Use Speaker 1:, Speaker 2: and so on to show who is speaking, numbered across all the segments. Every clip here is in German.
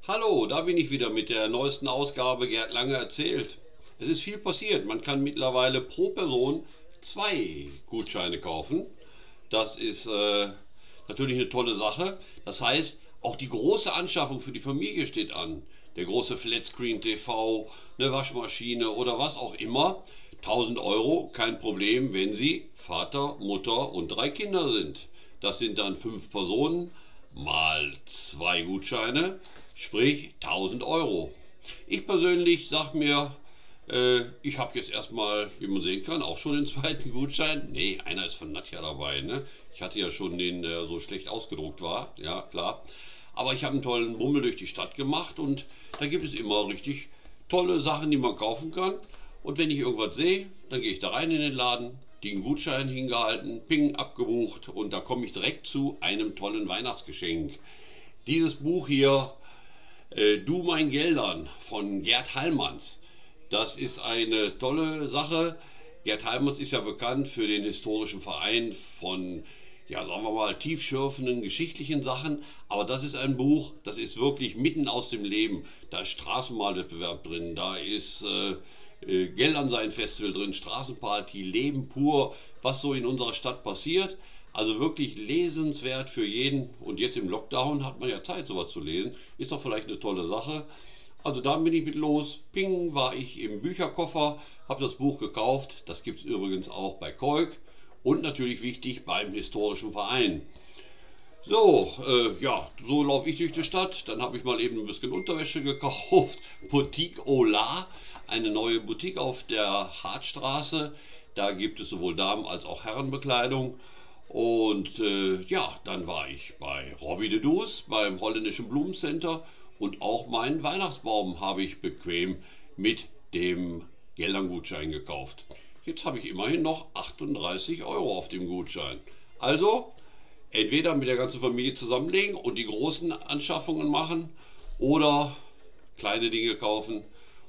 Speaker 1: Hallo, da bin ich wieder mit der neuesten Ausgabe Gerd Lange erzählt. Es ist viel passiert. Man kann mittlerweile pro Person 2 Gutscheine kaufen. Das ist natürlich eine tolle Sache. Das heißt, auch die große Anschaffung für die Familie steht an. Der große Flatscreen TV, eine Waschmaschine oder was auch immer. 1.000 Euro, kein Problem, wenn Sie Vater, Mutter und 3 Kinder sind. Das sind dann 5 Personen mal 2 Gutscheine, sprich 1.000 Euro. Ich persönlich sage mir, ich habe jetzt erstmal, wie man sehen kann, auch schon den zweiten Gutschein. Nee, einer ist von Nadja dabei. Ne? Ich hatte ja schon den, der so schlecht ausgedruckt war. Ja, klar. Aber ich habe einen tollen Bummel durch die Stadt gemacht und da gibt es immer richtig tolle Sachen, die man kaufen kann. Und wenn ich irgendwas sehe, dann gehe ich da rein in den Laden, den Gutschein hingehalten, ping, abgebucht und da komme ich direkt zu einem tollen Weihnachtsgeschenk. Dieses Buch hier, Du mein Geldern von Gerd Hallmanns. Das ist eine tolle Sache. Gerd Hallmanns ist ja bekannt für den historischen Verein von, ja, sagen wir mal, tiefschürfenden geschichtlichen Sachen. Aber das ist ein Buch, das ist wirklich mitten aus dem Leben. Da ist Straßenmalwettbewerb drin, da ist Geldern sein Festival drin, Straßenparty, Leben pur, was so in unserer Stadt passiert. Also wirklich lesenswert für jeden. Und jetzt im Lockdown hat man ja Zeit, sowas zu lesen. Ist doch vielleicht eine tolle Sache. Also da bin ich mit los. Ping, war ich im Bücherkoffer, habe das Buch gekauft. Das gibt es übrigens auch bei Koik. Und natürlich wichtig beim historischen Verein. So, ja, so laufe ich durch die Stadt. Dann habe ich mal eben ein bisschen Unterwäsche gekauft. Boutique Ola, eine neue Boutique auf der Hartstraße. Da gibt es sowohl Damen- als auch Herrenbekleidung. Und ja, dann war ich bei Robby de Does, beim holländischen Blumencenter. Und auch meinen Weihnachtsbaum habe ich bequem mit dem Geldern-Gutschein gekauft. Jetzt habe ich immerhin noch 38 € auf dem Gutschein. Also, entweder mit der ganzen Familie zusammenlegen und die großen Anschaffungen machen oder kleine Dinge kaufen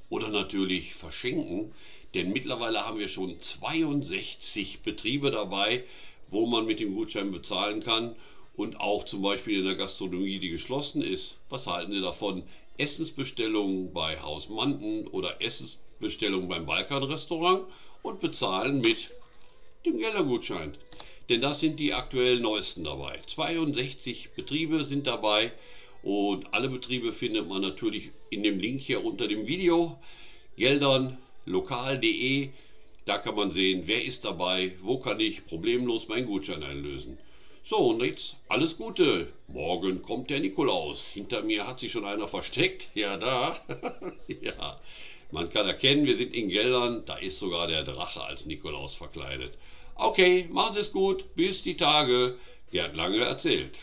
Speaker 1: oder natürlich verschenken. Denn mittlerweile haben wir schon 62 Betriebe dabei, wo man mit dem Gutschein bezahlen kann. Und auch zum Beispiel in der Gastronomie, die geschlossen ist. Was halten Sie davon? Essensbestellungen bei Haus Manten oder Essensbestellungen beim Balkan-Restaurant und bezahlen mit dem Geldergutschein. Denn das sind die aktuell neuesten dabei. 62 Betriebe sind dabei und alle Betriebe findet man natürlich in dem Link hier unter dem Video. Geldernlokal.de. Da kann man sehen, wer ist dabei, wo kann ich problemlos meinen Gutschein einlösen. So, und jetzt alles Gute. Morgen kommt der Nikolaus. Hinter mir hat sich schon einer versteckt. Ja, da. Ja, man kann erkennen, wir sind in Geldern. Da ist sogar der Drache als Nikolaus verkleidet. Okay, machen Sie es gut. Bis die Tage. Gerd Lange erzählt.